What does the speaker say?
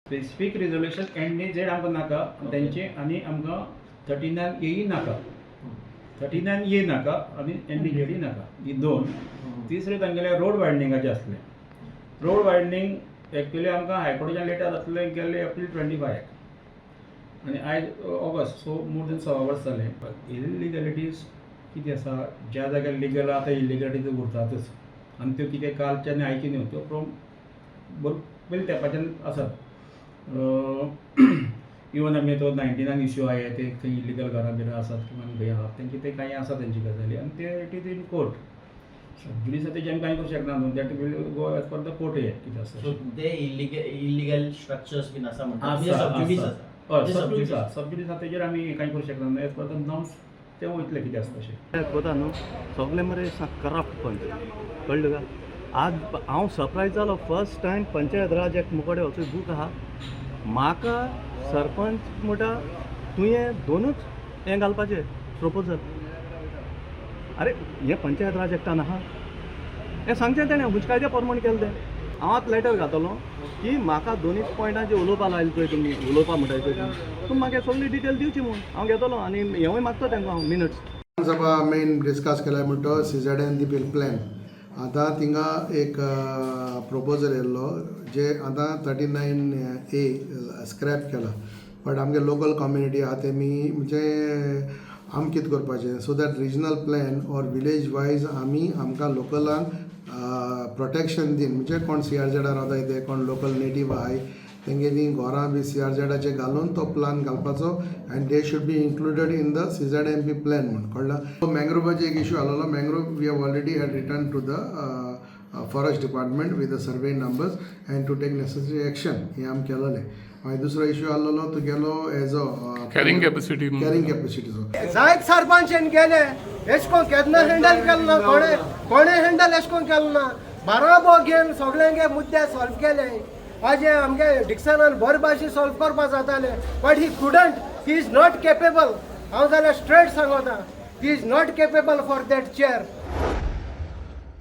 Specific resolution NDZ आमकां नाका तेंचे आनी आमकां 39A नाका 39A नाका आनी NDZ नाका ही दोन. तिसरे तांगेले रोड वायडनिंगाचे आसले. रोड वायडनिंग एक्चुअली आमकां हायकोर्टाच्यान लेटर जातलें गेल्ले एप्रील 25 आनी आयज ऑगस्ट, सो मोर देन 6 वर्स जाले. इलिगॅलिटीज कितें आसा, ज्या जाग्यार लिगल आतां इलिगॅलिटीज उरतातच आनी त्यो कितें कालच्यान आयची न्हू, त्यो फ्रॉम पयलीं तेंपाच्यान आसात. इवन आमी तो 99 इश्यू आहाय ते खंय इलिगल घरां बिरां आसात किंवा खंय आहात तेंचे ते कांय आसा तेंची गजाली आनी ते it is in court. Sub judice तेजे आमी कांय करूं शकना न्हू, that will go as per the court हे कितें आसा. सो ते इलिगल स्ट्रक्चर्स बीन आसा म्हणटा सबजुडीस आसा. सबजुडीस आसा तेजेर आमी कांय करूं शकना एज पर द नॉर्म्स ते वयतले कितें आसा तशें. कोता न्हू सगळे मरे करप्ट पंच कळ्ळें का. आज हांव सरप्रायज जालो फर्स्ट टायम पंचायत राज एक मुकोडे हो बूक आहा. म्हाका सरपंच म्हणटा तुवें दोनूच हें घालपाचें प्रोपोजल. अरे हें पंचायत राज एक्टान आहा हें सांगचें तेणें हुचकायच्या प्रमाण केलें तें. हांव आतां लेटर घातलो की म्हाका दोनीच पॉयंटांचेर उलोवपा लायले पळय तुमी, उलोवपा म्हणटाय पळय तुमी म्हाका सगळी डिटेल दिवची म्हूण हांव घेतलो आनी हेंवूय मागता तांकां हांव मिनट्स. सभा मेन डिस्कस केला म्हणटो CZN दी प्लॅन. आतां थिंगा एक प्रोपोजल येयल्लो जे आतां 39A स्क्रॅप केला. बट आमगे लोकल कम्युनिटी आहा तेमी म्हणजे आमी कितें करपाचें so that regional plan or village wise आमी आमकां लोकलांक प्रोटेक्शन दीन म्हणजे कोण CRZ रावताय ते कोण लोकल नेटीव आहाय तेंगेनी घरां बी CRZ घालून तो प्लान घालपाचो and they should be included in the CZMP plan म्हणून कळ्ळा. मँग्रोवाचो एक इशू आसलो. Mangrove we have already had written to the forest department with the survey numbers and to take necessary action हे आमी केलेलें. मागीर दुसरो इशू आसलो तुगेलो एज अ कॅरिंग कॅपॅसिटीचो. जायत सरपंचान गेले एश कोन केन्ना हँडल केलो ना, कोणे हँडल एश कोन केलो ना. बाराबो घेवन सगळ्यांगे मुद्दे सॉल्व केले. आजे आमगे डिक्शनान बरे भाशेन सॉल्व करपा जाताले. But he prudent, he is not capable. हांव जाल्यार स्ट्रेट सांगता, he is not capable for that chair.